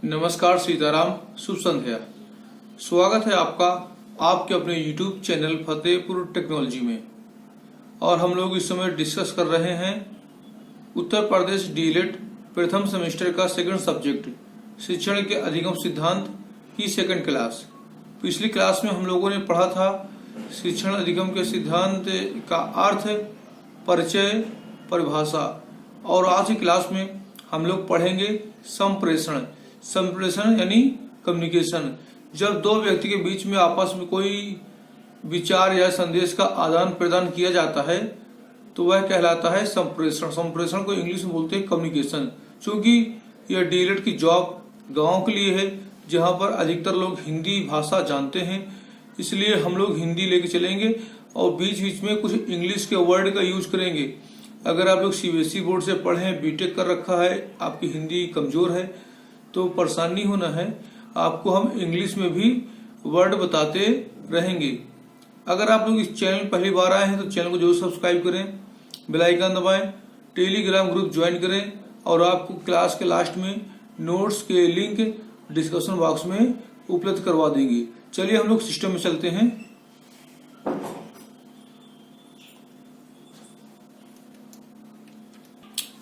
नमस्कार, सीताराम, शुभ संध्या। स्वागत है आपका आपके अपने YouTube चैनल फतेहपुर टेक्नोलॉजी में। और हम लोग इस समय डिस्कस कर रहे हैं उत्तर प्रदेश डीएलएड प्रथम सेमेस्टर का सेकंड सब्जेक्ट शिक्षण के अधिगम सिद्धांत की सेकंड क्लास। पिछली क्लास में हम लोगों ने पढ़ा था शिक्षण अधिगम के सिद्धांत का अर्थ, परिचय, परिभाषा। और आज की क्लास में हम लोग पढ़ेंगे संप्रेषण। संप्रेषण यानी कम्युनिकेशन। जब दो व्यक्ति के बीच में आपस में कोई विचार या संदेश का आदान प्रदान किया जाता है तो वह कहलाता है संप्रेषण। संप्रेषण को इंग्लिश में बोलते हैं कम्युनिकेशन। क्योंकि यह डीएलएड की जॉब गांव के लिए है जहां पर अधिकतर लोग हिंदी भाषा जानते हैं, इसलिए हम लोग हिंदी लेके चलेंगे और बीच बीच में कुछ इंग्लिश के वर्ड का यूज करेंगे। अगर आप लोग सीबीएसई बोर्ड से पढ़े, बीटेक कर रखा है, आपकी हिंदी कमजोर है तो परेशान नहीं होना है, आपको हम इंग्लिश में भी वर्ड बताते रहेंगे। अगर आप लोग इस चैनल पहली बार आए हैं तो चैनल को जरूर सब्सक्राइब करें, बेल आइकन दबाएं, टेलीग्राम ग्रुप ज्वाइन करें और आपको क्लास के लास्ट में नोट्स के लिंक डिस्कशन बॉक्स में उपलब्ध करवा देंगे। चलिए हम लोग सिस्टम में चलते हैं।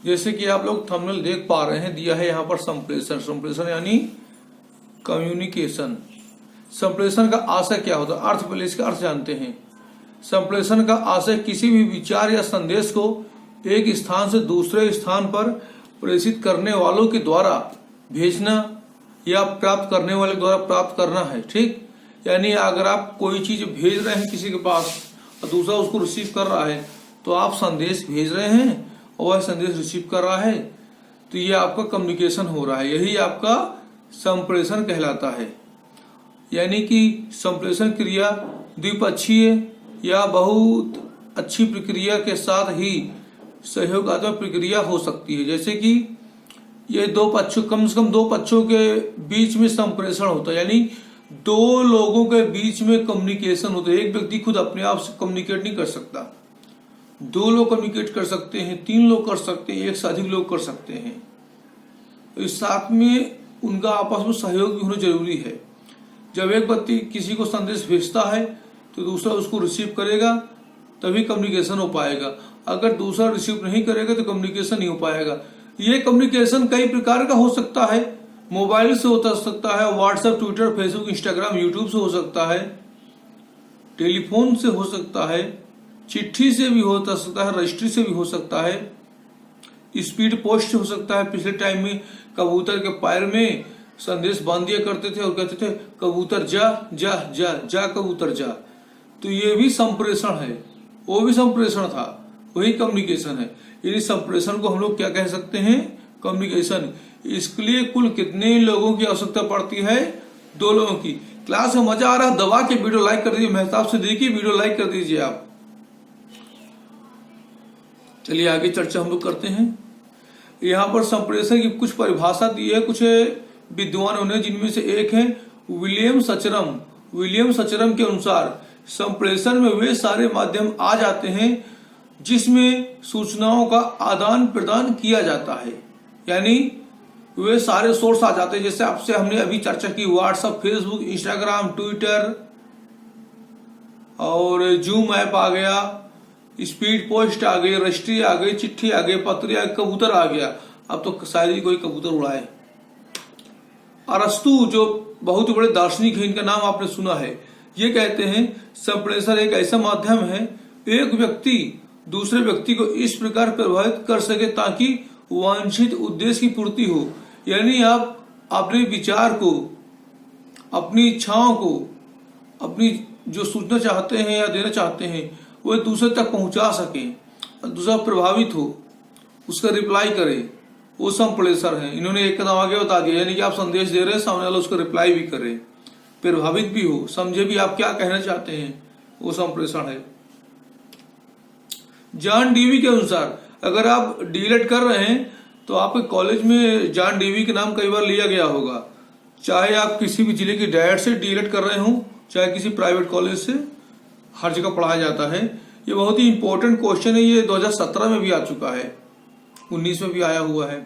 जैसे कि आप लोग थंबनेल देख पा रहे हैं, दिया है यहाँ पर संप्रेषण। संप्रेषण यानी कम्युनिकेशन। संप्रेषण का आशय क्या होता है? अर्थ, पहले इसका अर्थ जानते हैं। संप्रेषण का आशय किसी भी विचार या संदेश को एक स्थान से दूसरे स्थान पर प्रेषित करने वालों के द्वारा भेजना या प्राप्त करने वाले द्वारा प्राप्त करना है। ठीक, यानी अगर आप कोई चीज भेज रहे हैं किसी के पास और दूसरा उसको रिसीव कर रहा है तो आप संदेश भेज रहे हैं और वह संदेश रिसीव कर रहा है, तो ये आपका कम्युनिकेशन हो रहा है। यही आपका संप्रेषण कहलाता है। यानी कि संप्रेषण क्रिया द्विपक्षीय या बहुत अच्छी प्रक्रिया के साथ ही सहयोगात्मक प्रक्रिया हो सकती है। जैसे कि ये दो पक्षों, कम से कम दो पक्षों के बीच में संप्रेषण होता है, यानी दो लोगों के बीच में कम्युनिकेशन होता है। एक व्यक्ति खुद अपने आप से कम्युनिकेट नहीं कर सकता, दो लोग कम्युनिकेट कर सकते हैं, तीन लोग कर सकते हैं, एक से अधिक लोग कर सकते हैं। तो इस साथ में उनका आपस में सहयोग भी होना जरूरी है। जब एक व्यक्ति किसी को संदेश भेजता है तो दूसरा उसको रिसीव करेगा तभी कम्युनिकेशन हो पाएगा। अगर दूसरा रिसीव नहीं करेगा तो कम्युनिकेशन नहीं हो पाएगा। ये कम्युनिकेशन कई प्रकार का हो सकता है। मोबाइल से हो सकता है, WhatsApp, Twitter, Facebook, Instagram, YouTube से हो सकता है, टेलीफोन से हो सकता है, चिट्ठी से भी हो सकता है, रजिस्ट्री से भी हो सकता है, स्पीड पोस्ट से हो सकता है। पिछले टाइम में कबूतर के पैर में संदेश बांध दिया करते थे और कहते थे कबूतर जा जा जा जा कबूतर जा, तो ये भी संप्रेषण है, वो भी संप्रेषण था, वही कम्युनिकेशन है। यानी संप्रेषण को हम लोग क्या कह सकते हैं? कम्युनिकेशन। इसके लिए कुल कितने लोगों की आवश्यकता पड़ती है? दो लोगों की। क्लास में मजा आ रहा है, दबा के वीडियो लाइक कर दीजिए, मेहताब से देखिए, वीडियो लाइक कर दीजिए आप। चलिए आगे चर्चा हम लोग करते हैं। यहाँ पर संप्रेषण की कुछ परिभाषा दी है कुछ विद्वानों ने, जिनमें से एक है विलियम सचरम। विलियम सचरम के अनुसार संप्रेषण में वे सारे माध्यम आ जाते हैं जिसमें सूचनाओं का आदान प्रदान किया जाता है। यानी वे सारे सोर्स आ जाते हैं, जैसे आपसे हमने अभी चर्चा की, व्हाट्सएप, फेसबुक, इंस्टाग्राम, ट्विटर और जूम ऐप आ गया, स्पीड पोस्ट आ गई, रजिस्ट्री आ गई, चिट्ठी आ गई, पत्र आ गई, कबूतर आ गया। अब तो शायद ही कोई कबूतर उड़ाए। अरस्तु जो बहुत बड़े दार्शनिक हैं, इनका नाम आपने सुना है, ये कहते हैं संप्रेषण एक ऐसा माध्यम है, एक व्यक्ति दूसरे व्यक्ति को इस प्रकार प्रभावित कर सके ताकि वांछित उद्देश्य की पूर्ति हो। यानी आप अपने विचार को, अपनी इच्छाओं को, अपनी जो सूचना चाहते हैं या देना चाहते हैं वो दूसरे तक पहुंचा सके और दूसरा प्रभावित हो, उसका रिप्लाई करे, वो संप्रेषण है। इन्होंने एक कदम आगे बता दिया, यानी कि आप संदेश दे रहे हैं, सामने वाला उसका रिप्लाई भी करे, प्रभावित भी हो, समझे भी आप क्या कहना चाहते हैं, वो संप्रेषण है। जॉन डीवी के अनुसार अगर आप डीएलएड कर रहे हैं तो आपके कॉलेज में जॉन डीवी के नाम कई बार लिया गया होगा। चाहे आप किसी भी जिले की डायरेक्ट से डीएलएड कर रहे हो, चाहे किसी प्राइवेट कॉलेज से, हर जगह पढ़ाया जाता है। ये बहुत ही इंपॉर्टेंट क्वेश्चन है। ये 2017 में भी आ चुका है, 19 में भी आया हुआ है।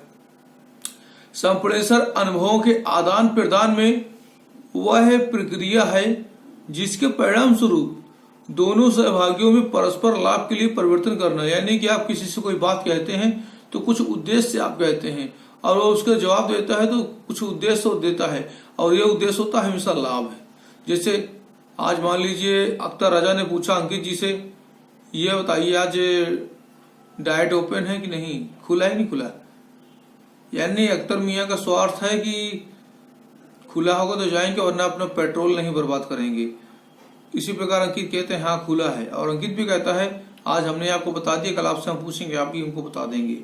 संप्रेषण अनुभवों के आदान प्रदान में वह प्रक्रिया है जिसके परिणाम स्वरूप दोनों सहभागियों में परस्पर लाभ के लिए परिवर्तन करना। यानी कि आप किसी से कोई बात कहते हैं तो कुछ उद्देश्य से आप कहते हैं और वो उसका जवाब देता है तो कुछ उद्देश्य देता है और ये उद्देश्य होता है हमेशा लाभ है। जैसे आज मान लीजिए अख्तर राजा ने पूछा अंकित जी से, ये बताइए आज डाइट ओपन है कि नहीं, खुला है नहीं खुला। यानी अख्तर मियाँ का स्वार्थ है कि खुला होगा तो जाएंगे वरना अपना पेट्रोल नहीं बर्बाद करेंगे। इसी प्रकार अंकित कहते हैं हाँ खुला है, और अंकित भी कहता है आज हमने आपको बता दिया, कल आपसे हम पूछेंगे आप भी हमको बता देंगे।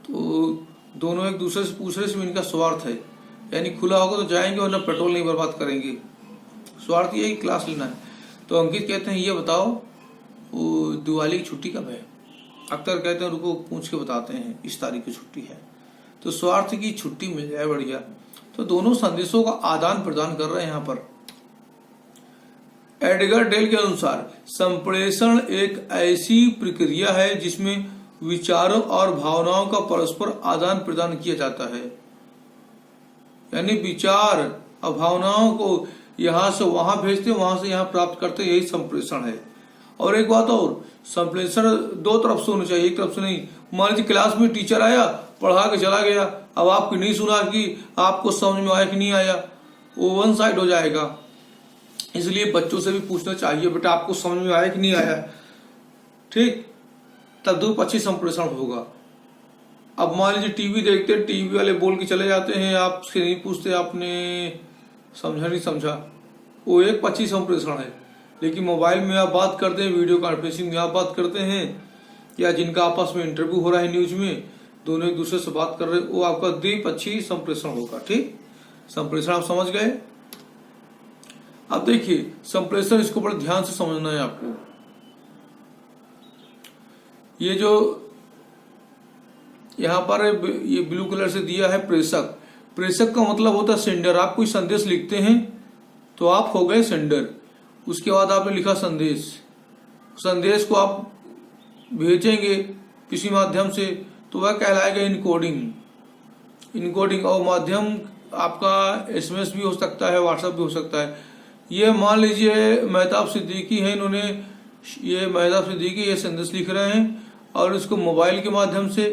तो दोनों एक दूसरे से पूछ रहे से इनका स्वार्थ है, यानी खुला होगा तो जाएंगे वरना पेट्रोल नहीं बर्बाद करेंगे। स्वार्थ यही क्लास लेना है। तो अंकित कहते हैं ये बताओ वो दिवाली की छुट्टी कब है। अख्तर कहते हैं रुको पूछ के बताते हैं, इस तारीख की छुट्टी है। तो स्वार्थ की छुट्टी मिल जाए बढ़िया। तो दोनों संदेशों का आदान प्रदान कर रहे हैं। यहाँ पर एडगर डेल के अनुसार संप्रेषण एक ऐसी प्रक्रिया है जिसमें विचारों और भावनाओं का परस्पर आदान प्रदान किया जाता है। यानी विचार और भावनाओं को यहाँ से वहां भेजते, वहां से यहाँ प्राप्त करते, यही संप्रेषण है। और एक बात और, संप्रेषण दो तरफ से होना चाहिए, एक तरफ से नहीं। मान लीजिए क्लास में टीचर आया पढ़ा के चला गया, अब आपको नहीं सुना कि आपको समझ में आया कि नहीं आया, वो वन साइड हो जाएगा। इसलिए बच्चों से भी पूछना चाहिए बेटा आपको समझ में आया कि नहीं आया, ठीक, तब द्विपक्षीय संप्रेषण होगा। अब मान लीजिए टीवी देखते, टीवी वाले बोल के चले जाते हैं, आपसे नहीं पूछते आपने समझा नहीं समझा, वो एक पक्षीय संप्रेषण है। लेकिन मोबाइल में आप बात करते हैं, वीडियो कॉन्फ्रेंसिंग में आप बात करते हैं, या जिनका आपस में इंटरव्यू हो रहा है न्यूज में, दोनों एक दूसरे से बात कर रहे हैं, वो आपका द्विपक्षीय संप्रेषण होगा। ठीक, संप्रेषण आप समझ गए। अब देखिए संप्रेषण, इसको बड़े ध्यान से समझना है आपको। ये जो यहाँ पर ये ब्लू कलर से दिया है प्रेषक, प्रेषक का मतलब होता है सेंडर। आप कोई संदेश लिखते हैं तो आप हो गए सेंडर। उसके बाद आपने लिखा संदेश, संदेश को आप भेजेंगे किसी माध्यम से तो वह कहलाएगा इनकोडिंग। इनकोडिंग और माध्यम आपका एसएमएस भी हो सकता है, व्हाट्सएप भी हो सकता है। ये मान लीजिए मेहताब सिद्दीकी है, इन्होंने ये मेहताब सिद्दीकी ये संदेश लिख रहे हैं और इसको मोबाइल के माध्यम से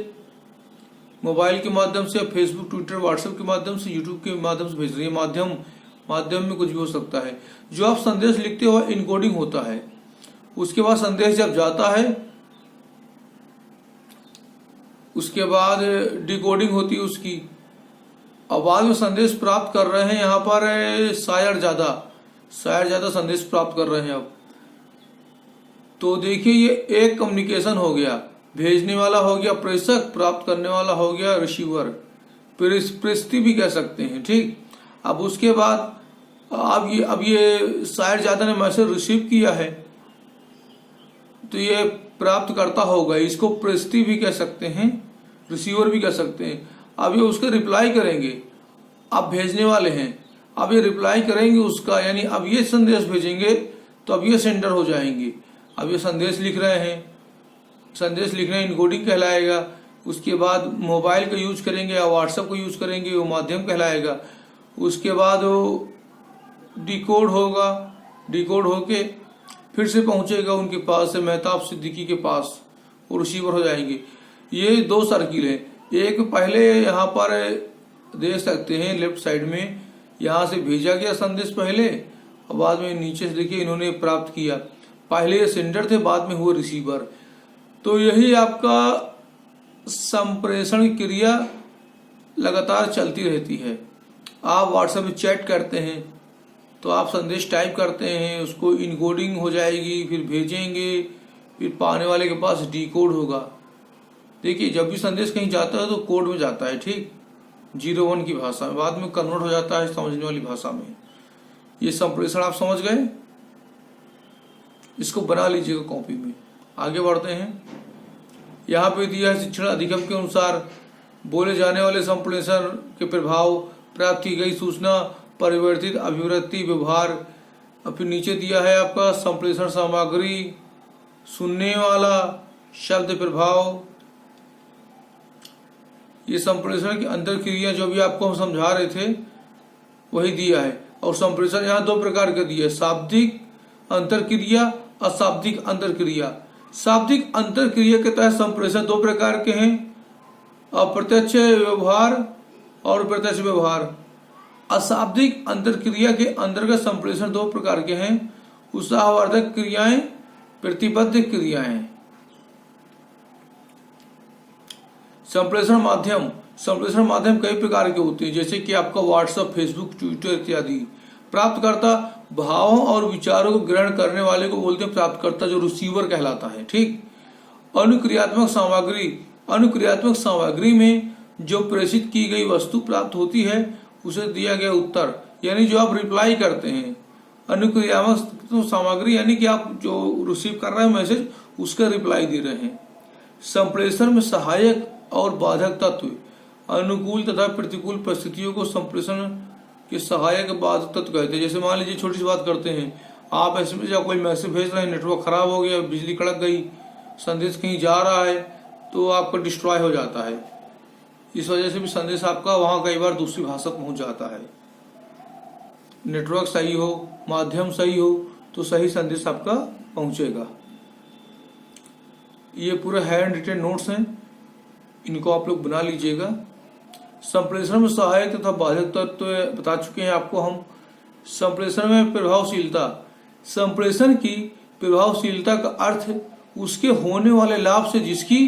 फेसबुक, ट्विटर, व्हाट्सएप के माध्यम से, यूट्यूब के माध्यम से भेज रही है। माध्यम में कुछ भी हो सकता है। जो आप संदेश लिखते हो इनकोडिंग होता है। उसके बाद संदेश जब जाता है उसके बाद डिकोडिंग होती है उसकी, और बाद में संदेश प्राप्त कर रहे हैं यहाँ पर शायर ज्यादा संदेश प्राप्त कर रहे हैं। अब तो देखिए ये एक कम्युनिकेशन हो गया, भेजने वाला हो गया प्रेषक, प्राप्त करने वाला हो गया रिसीवर, प्रेषित भी कह सकते हैं। ठीक, अब उसके बाद अब ये शायर ज्यादा ने मैसेज रिसीव किया है तो ये प्राप्त करता होगा, इसको प्रेषित भी कह सकते हैं, रिसीवर भी कह सकते हैं। अब ये उसका रिप्लाई करेंगे, अब भेजने वाले हैं, अब ये रिप्लाई करेंगे उसका, यानी अब ये संदेश भेजेंगे तो अब ये सेंडर हो जाएंगे। अब ये संदेश लिख रहे हैं, संदेश लिखना इनकोडिंग कहलाएगा। उसके बाद मोबाइल का यूज करेंगे या व्हाट्सएप को यूज करेंगे, वो माध्यम कहलाएगा। उसके बाद वो डिकोड होगा, डिकोड होके फिर से पहुंचेगा उनके पास से, मेहताब सिद्दीकी के पास, और रिसीवर हो जाएंगे। ये दो सर्किल है। एक पहले यहाँ पर देख सकते हैं लेफ्ट साइड में, यहाँ से भेजा गया संदेश पहले, और बाद में नीचे से देखिए इन्होंने प्राप्त किया। पहले ये सेंडर थे, बाद में हुआ रिसीवर। तो यही आपका संप्रेषण क्रिया लगातार चलती रहती है। आप व्हाट्सएप में चैट करते हैं तो आप संदेश टाइप करते हैं, उसको इनकोडिंग हो जाएगी, फिर भेजेंगे, फिर पाने वाले के पास डिकोड होगा। देखिए जब भी संदेश कहीं जाता है तो कोड में जाता है, ठीक, 01 की भाषा में, बाद में कन्वर्ट हो जाता है समझने वाली भाषा में। ये संप्रेषण आप समझ गए, इसको बना लीजिएगा कॉपी में। आगे बढ़ते हैं। यहाँ पे दिया है शिक्षण अधिगम के अनुसार बोले जाने वाले संप्रेषण के प्रभाव, प्राप्त की गई सूचना, परिवर्तित अभिव्यक्ति, व्यवहार। और फिर नीचे दिया है आपका संप्रेषण सामग्री, सुनने वाला, शब्द प्रभाव। ये संप्रेषण की अंतर क्रिया जो भी आपको हम समझा रहे थे वही दिया है। और संप्रेषण यहाँ दो प्रकार के दिए, शाब्दिक अंतर क्रिया, अशाब्दिक अंतर क्रिया। शाब्दिक अंतर क्रिया के तहत संप्रेषण दो प्रकार के हैं, अप्रत्यक्ष व्यवहार और प्रत्यक्ष व्यवहार। अशाब्दिक अंतर क्रिया के अंतर्गत संप्रेषण दो प्रकार के हैं, उत्साहवर्धक क्रियाएं, प्रतिबद्ध क्रियाएं। संप्रेषण माध्यम कई प्रकार के होते हैं, जैसे कि आपका व्हाट्सएप, फेसबुक, ट्विटर इत्यादि। प्राप्तकर्ता भावों और विचारों को ग्रहण करने वाले को बोलते हैं प्राप्तकर्ता, जो रिसीवर कहलाता है। ठीक। अनुक्रियात्मक सामग्री में जो प्रेषित की गई वस्तु प्राप्त होती है उसे दिया गया उत्तर, यानी जो आप रिप्लाई करते हैं। अनुक्रियात्मक सामग्री यानी कि आप जो रिसीव कर रहे हैं मैसेज, उसका रिप्लाई दे रहे हैं। संप्रेषण में सहायक और बाधक तत्व, अनुकूल तथा प्रतिकूल परिस्थितियों को संप्रेषण के सहायक बाधक तत्व कहते हैं। जैसे मान लीजिए छोटी सी बात करते हैं, आप एसएमएस या कोई मैसेज भेज रहे हैं, नेटवर्क खराब हो गया, बिजली कड़क गई, संदेश कहीं जा रहा है तो आपका डिस्ट्रॉय हो जाता है। इस वजह से भी संदेश आपका वहां कई बार दूसरी भाषा पहुंच जाता है। नेटवर्क सही हो, माध्यम सही हो तो सही संदेश आपका पहुंचेगा। ये पूरे हैंड रिटेन नोट्स हैं, इनको आप लोग बना लीजिएगा। संप्रेषण में सहायक तथा बाधक तत्व बता चुके हैं आपको हम। संप्रेषण में प्रभावशीलता, संप्रेषण की प्रभावशीलता का अर्थ उसके होने वाले लाभ से जिसकी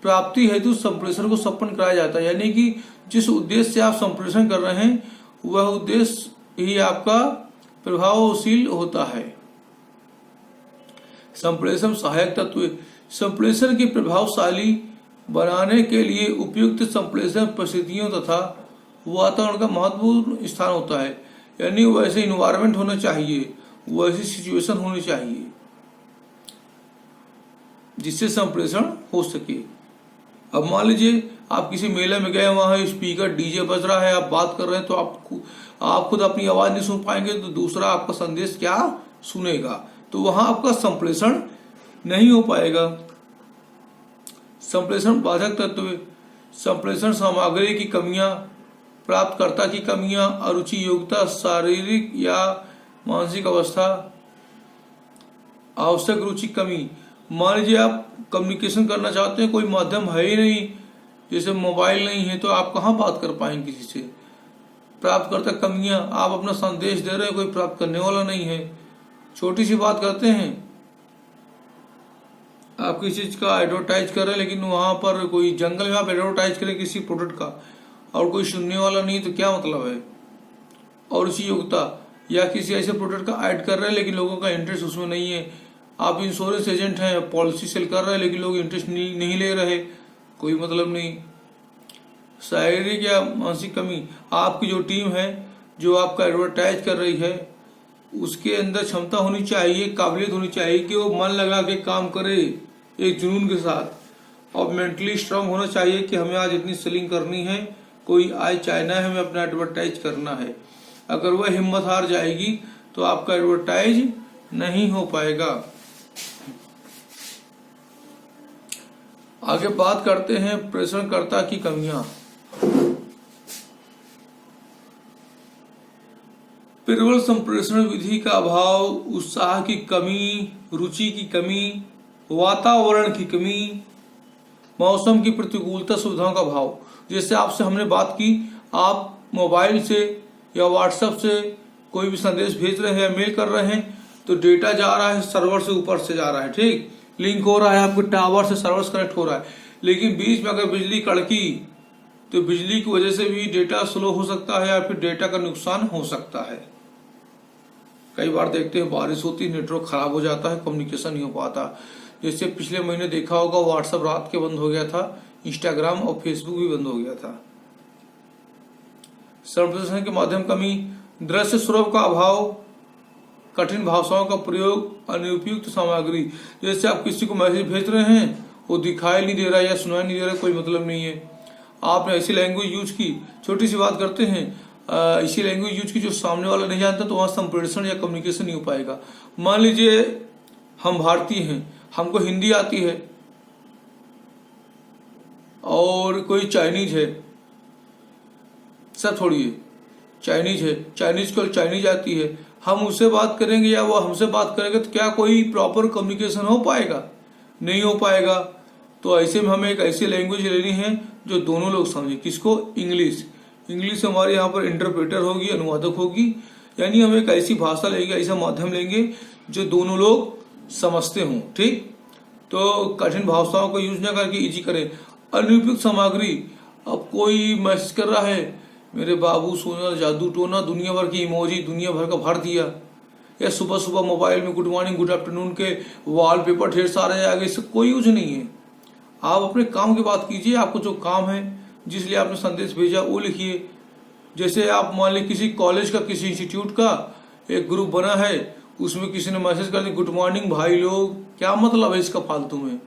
प्राप्ति हेतु संप्रेषण को संपन्न कराया जाता है, यानी कि जिस उद्देश्य से आप संप्रेषण कर रहे हैं वह उद्देश्य ही आपका प्रभावशील होता है। संप्रेषण सहायक तत्व, संप्रेषण की प्रभावशाली बनाने के लिए उपयुक्त संप्रेषण परिस्थितियों तथा वातावरण का महत्वपूर्ण स्थान होता है, यानी वैसे इन्वायरमेंट होना चाहिए, वैसी सिचुएशन होनी चाहिए जिससे संप्रेषण हो सके। अब मान लीजिए आप किसी मेले में गए, वहां स्पीकर डीजे बज रहा है, आप बात कर रहे हैं तो आप खुद अपनी आवाज नहीं सुन पाएंगे तो दूसरा आपका संदेश क्या सुनेगा, तो वहां आपका संप्रेषण नहीं हो पाएगा। संप्रेषण बाधक तत्व, संप्रेषण सामग्री की कमियां, प्राप्तकर्ता की कमियां, अरुचि, योग्यता, शारीरिक या मानसिक अवस्था, आवश्यक रुचि कमी। मान लीजिए आप कम्युनिकेशन करना चाहते हैं, कोई माध्यम है ही नहीं, जैसे मोबाइल नहीं है तो आप कहाँ बात कर पाएंगे किसी से। प्राप्तकर्ता कमियां, आप अपना संदेश दे रहे हैं, कोई प्राप्त करने वाला नहीं है। छोटी सी बात करते हैं, आप किसी चीज का एडवर्टाइज कर रहे हैं लेकिन वहां पर कोई जंगल में आप एडवर्टाइज करें किसी प्रोडक्ट का और कोई सुनने वाला नहीं तो क्या मतलब है। और उसी योग्यता, या किसी ऐसे प्रोडक्ट का ऐड कर रहे हैं लेकिन लोगों का इंटरेस्ट उसमें नहीं है। आप इंश्योरेंस एजेंट हैं, पॉलिसी सेल कर रहे हैं लेकिन लोग इंटरेस्ट नहीं ले रहे, कोई मतलब नहीं। शारीरिक या मानसिक कमी, आपकी जो टीम है जो आपका एडवर्टाइज कर रही है उसके अंदर क्षमता होनी चाहिए, काबिलियत होनी चाहिए कि वो मन लगा के काम करे एक जुनून के साथ, और मेंटली स्ट्रांग होना चाहिए कि हमें आज इतनी सेलिंग करनी है, कोई आज चाइना है, हमें अपना एडवर्टाइज करना है। अगर वह हिम्मत हार जाएगी तो आपका एडवर्टाइज नहीं हो पाएगा। आगे बात करते हैं प्रेषणकर्ता की कमियां। प्रबल संप्रेषण विधि का अभाव, उत्साह की कमी, रुचि की कमी, वातावरण की कमी, मौसम की प्रतिकूलता, सुविधाओं का अभाव। जैसे आपसे हमने बात की, आप मोबाइल से या व्हाट्सएप से कोई भी संदेश भेज रहे हैं, मेल कर रहे हैं तो डेटा जा रहा है सर्वर से, ऊपर से जा रहा है, ठीक, लिंक हो रहा है, आपके टावर से सर्वर से कनेक्ट हो रहा है। लेकिन बीच में अगर बिजली कड़की तो बिजली की वजह से भी डेटा स्लो हो सकता है या फिर डेटा का नुकसान हो सकता है। कई बार देखते हैं बारिश होती है, नेटवर्क खराब हो जाता है, कम्युनिकेशन नहीं हो पाता। जैसे पिछले महीने देखा होगा व्हाट्सएप रात के बंद हो गया था, इंस्टाग्राम और फेसबुक भी बंद हो गया था। संप्रेषण के माध्यम कमी, दृश्य स्वरूप का अभाव, कठिन भाषाओं का प्रयोग, अनुपयुक्त सामग्री। जैसे आप किसी को मैसेज भेज रहे हैं, वो दिखाई नहीं दे रहा या सुनाई नहीं दे रहा, कोई मतलब नहीं है, आपने ऐसी लैंग्वेज यूज की। छोटी सी बात करते हैं, ऐसी लैंग्वेज यूज की जो सामने वाला नहीं जानता तो वहां संप्रेषण या कम्युनिकेशन नहीं हो पाएगा। मान लीजिए हम भारतीय हैं, हमको हिंदी आती है और कोई चाइनीज है, सब छोड़िए, चाइनीज है, चाइनीज को चाइनीज आती है, हम उससे बात करेंगे या वो हमसे बात करेंगे तो क्या कोई प्रॉपर कम्युनिकेशन हो पाएगा? नहीं हो पाएगा। तो ऐसे में हमें एक ऐसी लैंग्वेज लेनी है जो दोनों लोग समझे। किसको? इंग्लिश। इंग्लिश हमारे यहाँ पर इंटरप्रेटर होगी, अनुवादक होगी, यानी हम एक ऐसी भाषा लेंगे, ऐसा माध्यम लेंगे जो दोनों लोग समझते हों। ठीक, तो कठिन भाषाओं को यूज न करके इजी करें। अनुपयुक्त सामग्री, अब कोई मैसेज कर रहा है, मेरे बाबू सोना जादू टोना, दुनिया भर की इमोजी दुनिया भर का भर दिया, या सुबह सुबह मोबाइल में गुड मॉर्निंग गुड आफ्टरनून के वॉलपेपर ढेर सारे आ गए, इससे कोई यूज नहीं है। आप अपने काम की बात कीजिए, आपको जो काम है जिस लिए आपने संदेश भेजा वो लिखिए। जैसे आप मान लीजिए किसी कॉलेज का, किसी इंस्टीट्यूट का एक ग्रुप बना है, उसमें किसी ने मैसेज कर दिया गुड मॉर्निंग भाई लोग, क्या मतलब है इसका फालतू में?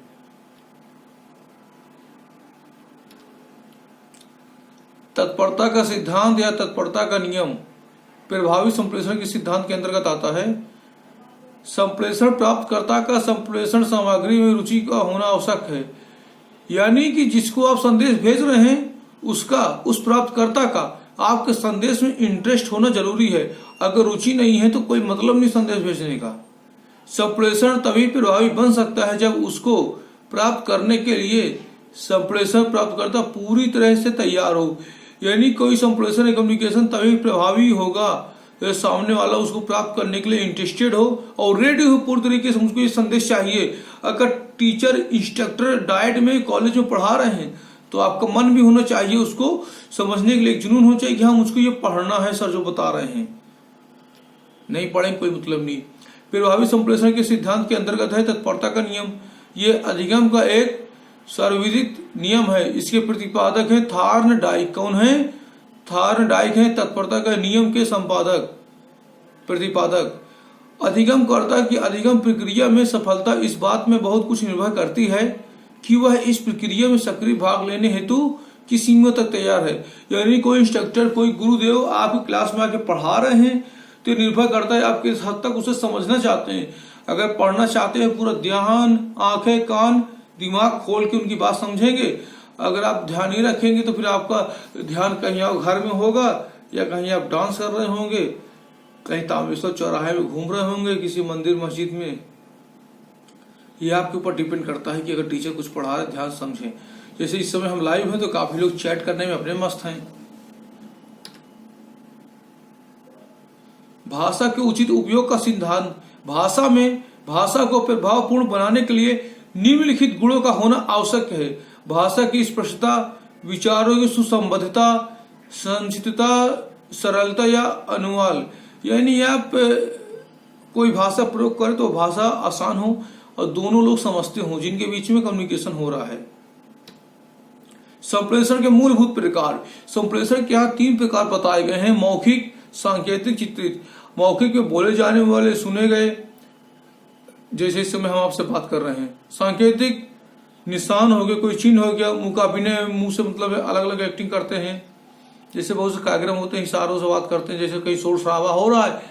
तत्परता का सिद्धांत या तत्परता का नियम प्रभावी संप्रेषण के सिद्धांत के अंतर्गत आता है। संप्रेषण प्राप्तकर्ता का संप्रेषण सामग्री में रुचि का होना आवश्यक है, यानी कि जिसको आप संदेश भेज रहे हैं उसका, उस प्राप्तकर्ता का आपके संदेश में इंटरेस्ट होना जरूरी है। अगर रुचि नहीं है तो कोई मतलब नहीं संदेश भेजने का। संप्रेषण तभी प्रभावी बन सकता है जब उसको प्राप्त करने के लिए संप्रेषण प्राप्तकर्ता पूरी तरह से तैयार हो, यानी कोई संप्रेषण या कम्युनिकेशन तभी प्रभावी होगा जब सामने वाला उसको प्राप्त करने के लिए इंटरेस्टेड हो और रेडी हो, पूरी तरीके से उसको ये संदेश चाहिए। अगर टीचर इंस्ट्रक्टर डाइट में कॉलेज में पढ़ा रहे हैं तो आपका मन भी होना चाहिए, उसको समझने के लिए एक जुनून होना चाहिए कि हाँ मुझको ये पढ़ना है सर जो बता रहे हैं। नहीं पढ़ें कोई मतलब नहीं। प्रभावी संप्रेषण के सिद्धांत के अंतर्गत है तत्परता का नियम। ये अधिगम का एक सर्वविदित नियम है। इसके प्रतिपादक है थॉर्नडाइक। कौन है? थॉर्नडाइक है तत्परता का नियम के संपादक, प्रतिपादक। अधिगम कर्ता की अधिगम प्रक्रिया में सफलता इस बात में बहुत कुछ निर्भर करती है कि वह इस प्रक्रिया में सक्रिय भाग लेने हेतु किस सीमा तक तैयार है। यानी कोई इंस्ट्रक्टर, कोई गुरुदेव आपकी क्लास में आके पढ़ा रहे हैं तो निर्भर करता है आप किस हद तक उसे समझना चाहते हैं। अगर पढ़ना चाहते हैं पूरा ध्यान, आंखें कान दिमाग खोल के उनकी बात समझेंगे। अगर आप ध्यान नहीं रखेंगे तो फिर आपका ध्यान कहीं आप घर में होगा या कहीं आप डांस कर रहे होंगे, कहीं तामेश्वर चौराहे में घूम रहे होंगे, किसी मंदिर मस्जिद में। ये आपके ऊपर डिपेंड करता है कि अगर टीचर कुछ पढ़ा रहे ध्यान समझें। जैसे इस समय हम लाइव हैं तो काफी लोग चैट करने में अपने मस्त हैं। भाषा के उचित उपयोग का सिद्धांत। भाषा में भाषा को प्रभावपूर्ण बनाने के लिए निम्नलिखित गुणों का होना आवश्यक है। भाषा की स्पष्टता, विचारों की सुसंबद्धता, संचितता, सरलता या अनुवाल। यानी आप कोई भाषा प्रयोग करें तो भाषा आसान हो और दोनों लोग समझते हो, जिनके बीच में कम्युनिकेशन हो रहा है। संप्रेषण के मूलभूत प्रकार। संप्रेषण के यहाँ 3 प्रकार बताए गए हैं: मौखिक, सांकेतिक, चित्रित। मौखिक में बोले जाने वाले सुने गए, जैसे इस समय हम आपसे बात कर रहे हैं। सांकेतिक निशान हो गए, कोई चिन्ह हो गया, मुंह का अभिनय, मुंह से मतलब अलग अलग एक्टिंग करते हैं। जैसे बहुत से कार्यक्रम होते हैं, इशारों से बात करते हैं। जैसे कहीं शोर शराबा हो रहा है,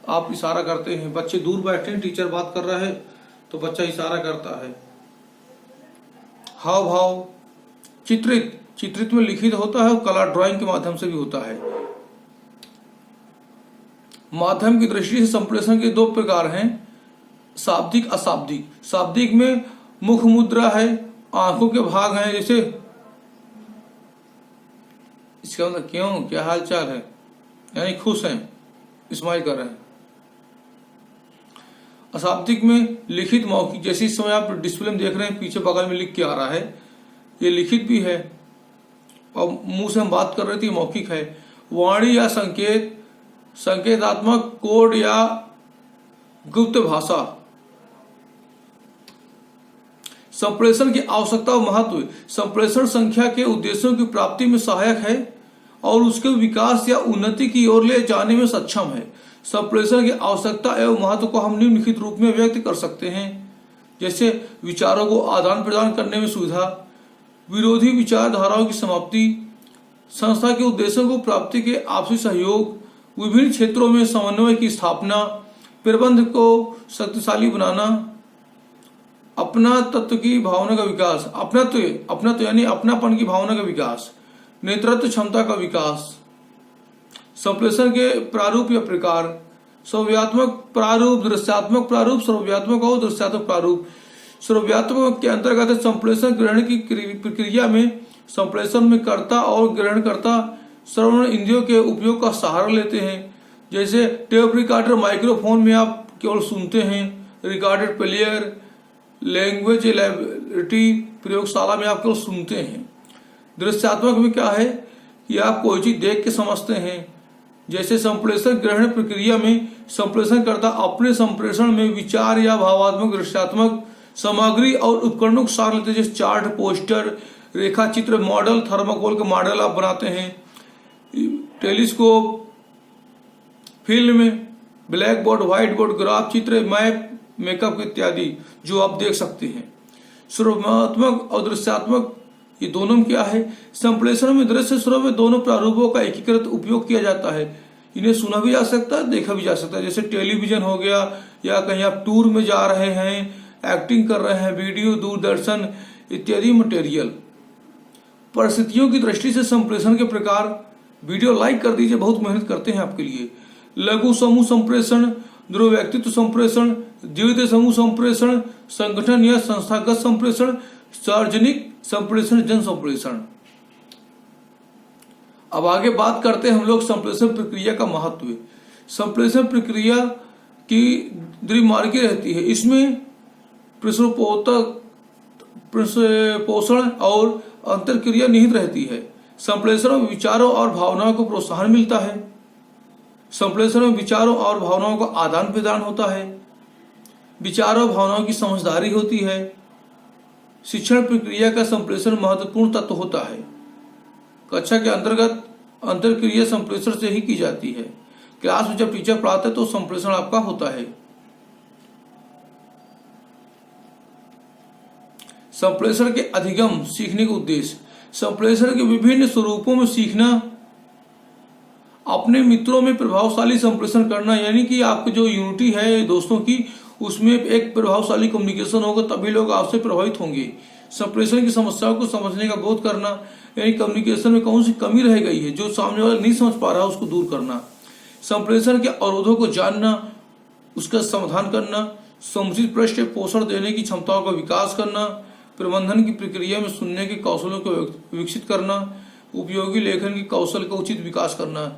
आप इशारा करते हैं। बच्चे दूर बैठे हैं, टीचर बात कर रहा है तो बच्चा इशारा करता है। हाव भाव। चित्रित, चित्रित में लिखित होता है और कला ड्राइंग के माध्यम से भी होता है। माध्यम की दृष्टि से संप्रेषण के 2 प्रकार हैं: शाब्दिक, अशाब्दिक। शाब्दिक में मुख मुद्रा है, आंखों के भाग हैं, जैसे इसका मतलब क्यों, क्या हाल चाल है, यानी खुश हैं, स्माइल कर रहे हैं। अशाब्दिक में लिखित, मौखिक, जैसे इस समय आप डिस्प्ले में देख रहे हैं, पीछे बगल में लिख के आ रहा है, ये लिखित भी है और मुंह से हम बात कर रहे थे, मौखिक है। वाणी या संकेत, संकेतात्मक कोड या गुप्त भाषा। संप्रेषण की आवश्यकता और महत्व। संप्रेषण संख्या के उद्देश्यों की प्राप्ति में सहायक है और उसके विकास या उन्नति की ओर ले जाने में सक्षम है। संप्रेषण की आवश्यकता एवं महत्व को हम निम्नलिखित रूप में व्यक्त कर सकते हैं। जैसे विचारों को आदान प्रदान करने में सुविधा, विरोधी विचारधाराओं की समाप्ति, संस्था के उद्देश्यों को प्राप्ति के आपसी सहयोग, विभिन्न क्षेत्रों में समन्वय की स्थापना, प्रबंध को शक्तिशाली बनाना, अपना तत्व की भावना का विकास, अपना यानी अपनापन की भावना का विकास, नेतृत्व क्षमता का विकास, संप्रेषण के प्रारूप या प्रकार, श्रव्यात्मक प्रारूप, दृश्यात्मक प्रारूप, श्रव्यात्मक और दृश्यात्मक प्रारूप। श्रव्यात्मक के अंतर्गत संप्रेषण ग्रहण की प्रक्रिया में संप्रेषण में कर्ता और ग्रहणकर्ता श्रवण इंद्रियों के उपयोग का सहारा लेते हैं। जैसे टेप रिकॉर्डर, माइक्रोफोन में आप केवल सुनते हैं, रिकॉर्डेड प्लेयर, लैंग्वेज लैबोरेटरी, प्रयोगशाला में आप केवल सुनते हैं। दृश्यात्मक में क्या है कि आप कोई चीज देख के समझते हैं। जैसे संप्रेषण ग्रहण प्रक्रिया में संप्रेषण करता अपने संप्रेषण में विचार या भावात्मक दृश्यात्मक सामग्री और उपकरणों को सार लेते हैं। जैसे चार्ट, पोस्टर, रेखा चित्र, मॉडल, थर्माकोल के मॉडल आप बनाते हैं, telescope, film, black board, white board, graph, चित्र, मैप, मेकअप इत्यादि जो आप देख सकते हैं। श्रव्यात्मक और दृश्यात्मक ये दोनों में क्या है, संप्रेषण में दृश्य श्रव्य दोनों प्रारूपों का एकीकृत उपयोग किया जाता है। इन्हें सुना भी जा सकता है, देखा भी जा सकता है। जैसे टेलीविजन हो गया, या कहीं आप टूर में जा रहे हैं, एक्टिंग कर रहे हैं, वीडियो, दूरदर्शन इत्यादि मटेरियल। परिस्थितियों की दृष्टि से संप्रेषण के प्रकार, वीडियो लाइक कर दीजिए, बहुत मेहनत करते हैं आपके लिए। लघु समूह संप्रेषण, ध्रुव व्यक्तित्व संप्रेषण, द्वितीय समूह संप्रेषण, संगठन या संस्थागत संप्रेषण, सार्वजनिक संप्रेषण, जन संप्रेषण। अब आगे बात करते हैं हम लोग संप्रेषण प्रक्रिया का महत्व। संप्रेषण प्रक्रिया की द्विमार्गी रहती है। इसमें पोषण और अंतरक्रिया निहित रहती है। संप्रेषण में विचारों और भावनाओं को प्रोत्साहन मिलता है। संप्रेषण में विचारों और भावनाओं का आदान प्रदान होता है। विचारों और भावनाओं की समझदारी होती है। शिक्षण प्रक्रिया का संप्रेषण महत्वपूर्ण तत्व होता है। कक्षा के अंतर्गत अंतरक्रिया संप्रेषण से ही की जाती है। क्लास में जब टीचर पढ़ाते हैं तो संप्रेषण आपका होता है। संप्रेषण के अधिगम, सीखने के उद्देश्य। संप्रेषण के विभिन्न स्वरूपों में सीखना, अपने मित्रों में प्रभावशाली संप्रेषण करना, यानी कि आपकी जो यूनिटी है दोस्तों की, उसमें एक प्रभावशाली कम्युनिकेशन होगा, तभी लोग आपसे प्रभावित होंगे। संप्रेषण की समस्याओं को समझने का बोध करना, यानी कम्युनिकेशन में कौन सी कमी रह गई है जो सामने वाला नहीं समझ पा रहा है, उसको दूर करना। संप्रेषण के अवरोधों को जानना, उसका समाधान करना, समुचित पृष्ठ पोषण देने की क्षमताओं का विकास करना, प्रबंधन की प्रक्रिया में सुनने के कौशलों को विकसित करना, उपयोगी लेखन की कौशल का उचित विकास करना।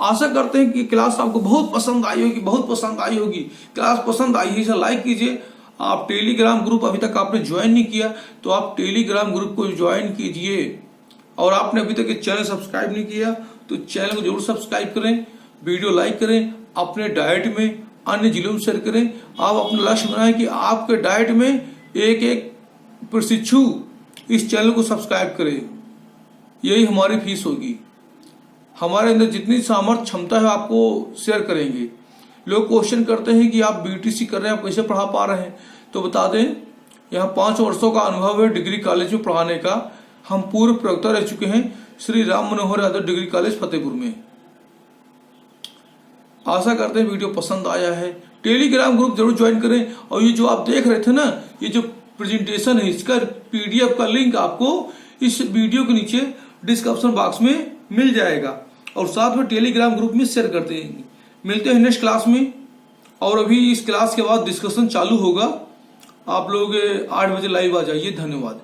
आशा करते हैं कि क्लास आपको बहुत पसंद आई होगी। क्लास पसंद आई है इसे लाइक कीजिए। आप टेलीग्राम ग्रुप अभी तक आपने ज्वाइन नहीं किया तो आप टेलीग्राम ग्रुप को ज्वाइन कीजिए, और आपने अभी तक चैनल सब्सक्राइब नहीं किया तो चैनल को जरूर सब्सक्राइब करें, वीडियो लाइक करें, अपने डाइट में अन्य जिलों में शेयर करें। आप अपना लक्ष्य बनाएं कि आपके डाइट में एक एक प्रशिक्षु इस चैनल को सब्सक्राइब करे। यही हमारी फीस होगी। हमारे अंदर जितनी सामर्थ्य क्षमता है आपको शेयर करेंगे। लोग क्वेश्चन करते हैं कि आप बीटीसी कर रहे हैं, आप कैसे पढ़ा पा रहे हैं, तो बता दें यहाँ 5 वर्षों का अनुभव है डिग्री कॉलेज में पढ़ाने का। हम पूर्व प्रवक्ता रह चुके हैं श्री राम मनोहर यादव डिग्री कॉलेज फतेहपुर में। आशा करते हैं वीडियो पसंद आया है। टेलीग्राम ग्रुप जरूर ज्वाइन करें। और ये जो आप देख रहे थे ना, ये जो प्रेजेंटेशन है, इसका पीडीएफ का लिंक आपको इस वीडियो के नीचे डिस्क्रिप्शन बॉक्स में मिल जाएगा, और साथ में टेलीग्राम ग्रुप में शेयर करते हैं। मिलते हैं नेक्स्ट क्लास में, और अभी इस क्लास के बाद डिस्कशन चालू होगा। आप लोग 8 बजे लाइव आ जाइए। धन्यवाद।